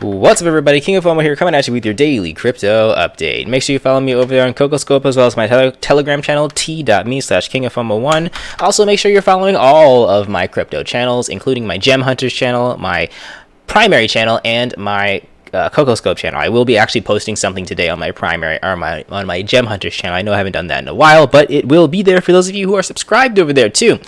What's up, everybody? King of Fomo here, coming at you with your daily crypto update. Make sure you follow me over there on CocoScope, as well as my Telegram channel, t.me/kingoffomo1. Also, make sure you're following all of my crypto channels, including my Gem Hunters channel, my primary channel, and my CocoScope channel. I will be actually posting something today on my primary or on my Gem Hunters channel. I know I haven't done that in a while, but it will be there for those of you who are subscribed over there too.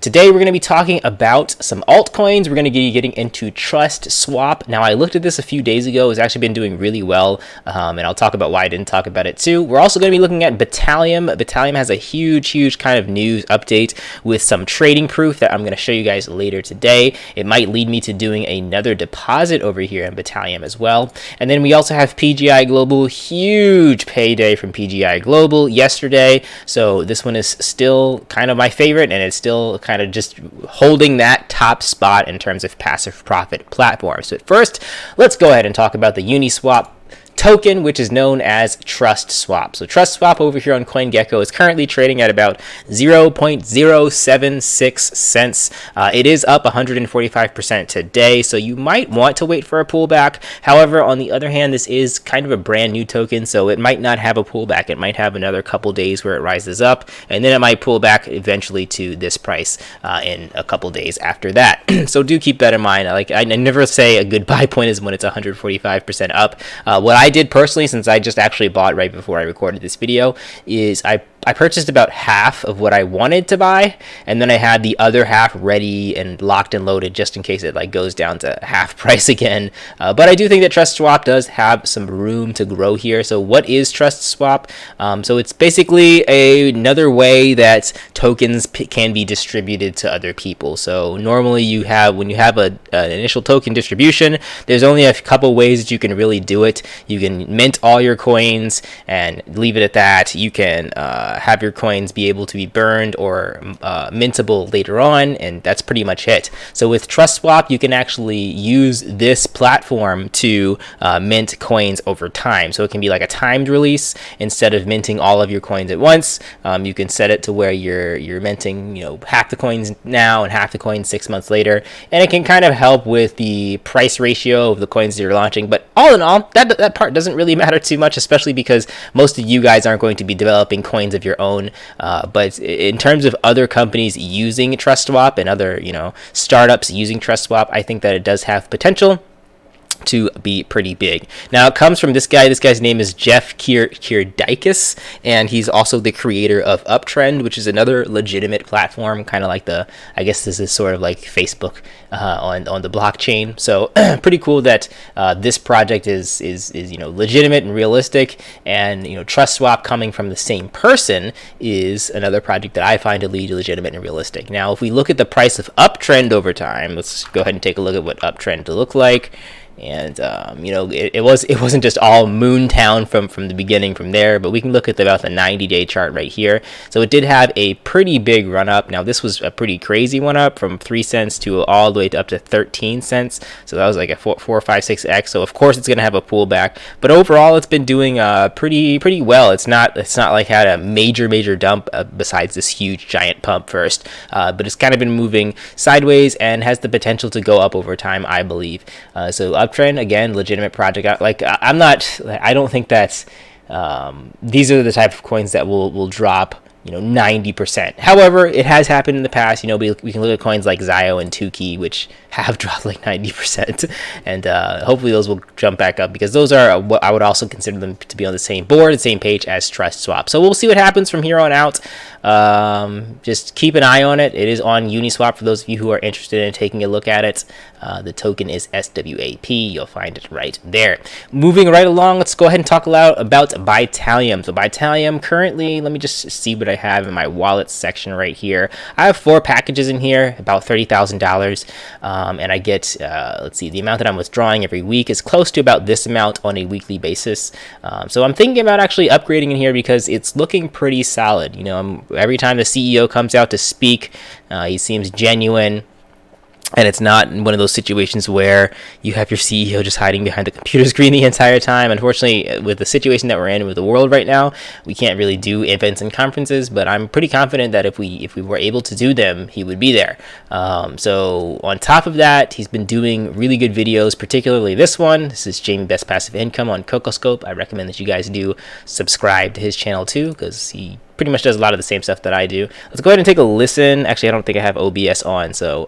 Today we're going to be talking about some altcoins. We're going to be getting into Trustswap. Now, I looked at this a few days ago. It's actually been doing really well, and I'll talk about why I didn't talk about it too. We're also going to be looking at Bitalium. Bitalium has a huge kind of news update with some trading proof that I'm going to show you guys later today. It might lead me to doing another deposit over here in Bitalium as well. And then we also have PGI Global. Huge payday from PGI Global yesterday. So this one is still kind of my favorite, and it's still kind of just holding that top spot in terms of passive profit platforms. So first, let's go ahead and talk about the Uniswap token, which is known as Trustswap. So Trustswap over here on CoinGecko is currently trading at about 0.076 cents. It is up 145% today, so you might want to wait for a pullback. However, on the other hand, this is kind of a brand new token, so it might not have a pullback. It might have another couple days where it rises up, and then it might pull back eventually to this price in a couple days after that. So do keep that in mind. Like, I never say a good buy point is when it's 145% up. What I did personally, since I just actually bought right before I recorded this video, is I purchased about half of what I wanted to buy, and then I had the other half ready and locked and loaded just in case it like goes down to half price again. But I do think that Trustswap does have some room to grow here. So what is Trustswap? So it's basically another way that tokens can be distributed to other people. So normally when you have an initial token distribution, there's only a couple ways that you can really do it. You can mint all your coins and leave it at that. You can have your coins be able to be burned or mintable later on, and that's pretty much it. So with Trustswap, you can actually use this platform to mint coins over time. So it can be like a timed release. Instead of minting all of your coins at once, you can set it to where you're minting, half the coins now and half the coins 6 months later, and it can kind of help with the price ratio of the coins that you're launching. But all in all, that part doesn't really matter too much, especially because most of you guys aren't going to be developing coins of your own. But in terms of other companies using Trustswap and other startups using Trustswap, I think that it does have potential to be pretty big. Now, it comes from this guy. This guy's name is Jeff Kierdikis, and he's also the creator of Uptrend, which is another legitimate platform, kind of like I guess this is sort of like Facebook on the blockchain. So pretty cool that this project is legitimate and realistic, and Trustswap coming from the same person is another project that I find to be legitimate and realistic. Now, if we look at the price of Uptrend over time, let's go ahead and take a look at what Uptrend look like. And it wasn't just all Moontown from the beginning from there, but we can look at about the 90-day chart right here. So it did have a pretty big run up. Now, this was a pretty crazy one up from 3 cents to all the way up to 13 cents. So that was like a 4, 5, 6x. So of course it's going to have a pullback, but overall it's been doing pretty well. It's not like had a major dump besides this huge giant pump first, but it's kind of been moving sideways and has the potential to go up over time, I believe. So Uptrend, again, legitimate project. I don't think that these are the type of coins that will drop 90%. However, it has happened in the past. We can look at coins like Zio and Tukey, which have dropped like 90%, and hopefully those will jump back up, because those are what I would also consider them to be on the same board, the same page as Trustswap. So we'll see what happens from here on out. Just keep an eye on it. It is on Uniswap for those of you who are interested in taking a look at it. The token is SWAP. You'll find it right there. Moving right along, let's go ahead and talk about Bitalium. So Bitalium currently, let me just see what I have in my wallet section right here. I have 4 packages in here, about $30,000, and I get let's see, the amount that I'm withdrawing every week is close to about this amount on a weekly basis. So I'm thinking about actually upgrading in here because it's looking pretty solid. Every time the CEO comes out to speak, he seems genuine. And it's not one of those situations where you have your CEO just hiding behind the computer screen the entire time. Unfortunately, with the situation that we're in with the world right now, we can't really do events and conferences. But I'm pretty confident that if we were able to do them, he would be there. So on top of that, he's been doing really good videos, particularly this one. This is Jamie Best Passive Income on CocoScope. I recommend that you guys do subscribe to his channel too, because he pretty much does a lot of the same stuff that I do. Let's go ahead and take a listen. Actually, I don't think I have OBS on, so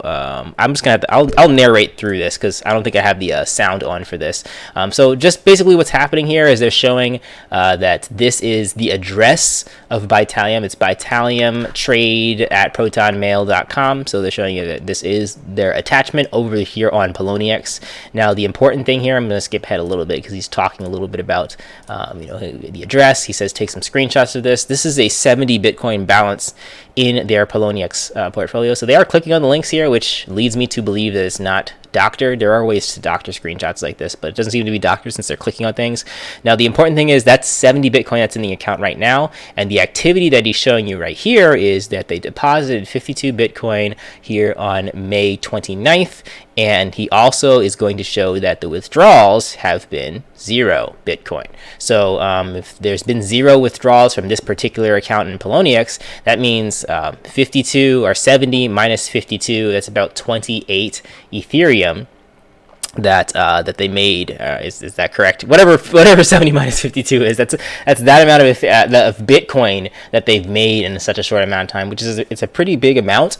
I'm just gonna have to, I'll narrate through this because I don't think I have the sound on for this. So just basically what's happening here is they're showing that this is the address of Bitalium. It's Bitalium trade at protonmail.com. So they're showing you that this is their attachment over here on Poloniex. Now the important thing here, I'm gonna skip ahead a little bit because he's talking a little bit about the address. He says take some screenshots of this. This is a 70 Bitcoin balance in their Poloniex portfolio. So they are clicking on the links here, which leads me to believe that it's not doctored. There are ways to doctor screenshots like this, but it doesn't seem to be doctored since they're clicking on things. Now, the important thing is that's 70 Bitcoin that's in the account right now. And the activity that he's showing you right here is that they deposited 52 Bitcoin here on May 29th. And he also is going to show that the withdrawals have been 0 Bitcoin. So if there's been 0 withdrawals from this particular account in Poloniex, that means 52 or 70 minus 52, that's about 28 Ethereum that they made. Is that correct? Whatever 70 minus 52 is, that's that amount of Bitcoin that they've made in such a short amount of time, which is it's a pretty big amount.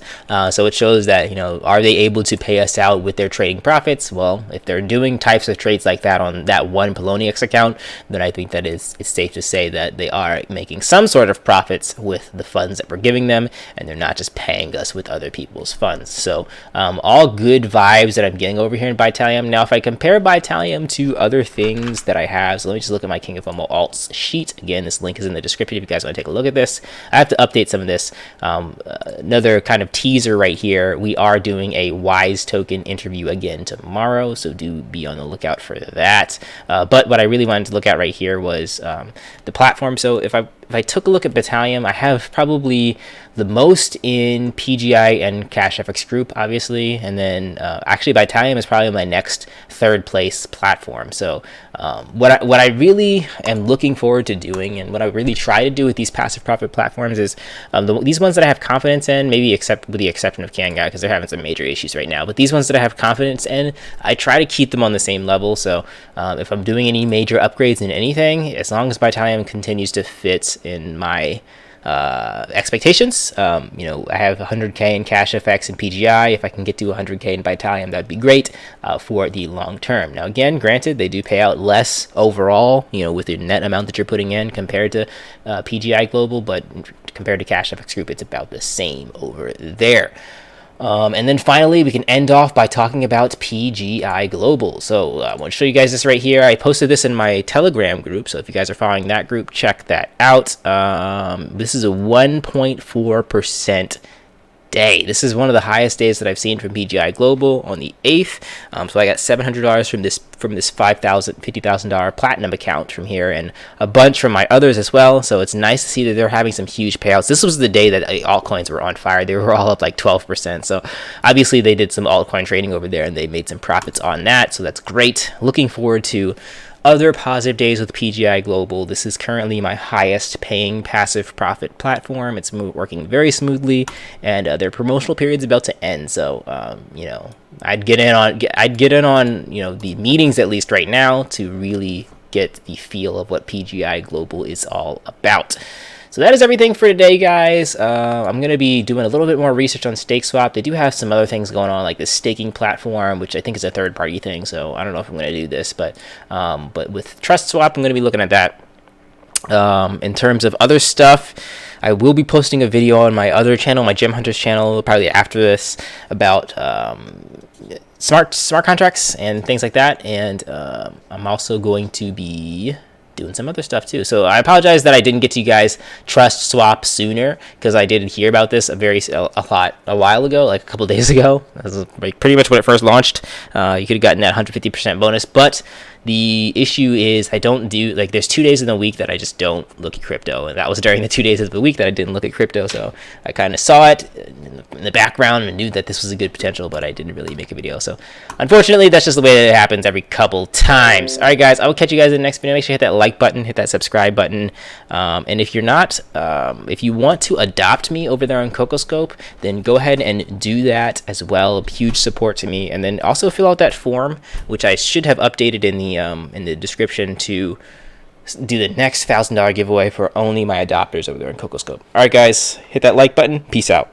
So it shows that, are they able to pay us out with their trading profits? Well, if they're doing types of trades like that on that one Poloniex account, then I think that it's safe to say that they are making some sort of profits with the funds that we're giving them, and they're not just paying us with other people's funds. So all good vibes that I'm getting over here in Bitalium. Now, if I compare Bitalium to other things that I have, so let me just look at my King of Fomo alts sheet. Again, this link is in the description if you guys want to take a look at this. I have to update some of this. Another kind of teaser right here, we are doing a Wise token interview again tomorrow, so do be on the lookout for that. But what I really wanted to look at right here was the platform. So if I took a look at Bitalium, I have probably the most in PGI and CashFX Group, obviously, and then actually Bitalium is probably my next third place platform. So what I really am looking forward to doing, and what I really try to do with these passive profit platforms is these ones that I have confidence in, maybe with the exception of Kanga, because they're having some major issues right now, but these ones that I have confidence in, I try to keep them on the same level. So if I'm doing any major upgrades in anything, as long as Bitalium continues to fit in my expectations, I have 100k in CashFX and PGI. If I can get to 100k in Bitalium, that'd be great for the long term. Now, again, granted, they do pay out less overall, with the net amount that you're putting in compared to PGI Global, but compared to CashFX Group, it's about the same over there. And then finally, we can end off by talking about PGI Global. So I want to show you guys this right here. I posted this in my Telegram group, so if you guys are following that group, check that out. This is a 1.4% day. This is one of the highest days that I've seen from PGI Global on the 8th. So I got $700 from this $50,000 platinum account from here, and a bunch from my others as well. So it's nice to see that they're having some huge payouts. This was the day that altcoins were on fire. They were all up like 12%. So obviously they did some altcoin trading over there and they made some profits on that. So that's great. Looking forward to other positive days with PGI Global. This is currently my highest paying passive profit platform. It's working very smoothly, and their promotional period's about to end. So, I'd get in on the meetings at least right now to really get the feel of what PGI Global is all about. So that is everything for today, guys. I'm going to be doing a little bit more research on Trustswap. They do have some other things going on, like the staking platform, which I think is a third-party thing. So I don't know if I'm going to do this, but with Trustswap, I'm going to be looking at that. In terms of other stuff, I will be posting a video on my other channel, my Gem Hunters channel, probably after this, about smart contracts and things like that. And I'm also going to be doing some other stuff too. So I apologize that I didn't get to you guys Trustswap sooner, because I did hear about this a while ago, like a couple days ago. That was like pretty much when it first launched. You could have gotten that 150% bonus, but the issue is I don't do, like, there's 2 days in the week that I just don't look at crypto, and that was during the 2 days of the week that I didn't look at crypto. So I kind of saw it in the background and knew that this was a good potential, but I didn't really make a video. So unfortunately, that's just the way that it happens every couple times. All right, guys, I will catch you guys in the next video. Make sure you hit that like button, hit that subscribe button, and if you're not, if you want to adopt me over there on CocoScope, then go ahead and do that as well. Huge support to me. And then also fill out that form, which I should have updated in the description, to do the next $1,000 giveaway for only my adopters over there on CocoScope. All right, guys, hit that like button. Peace out.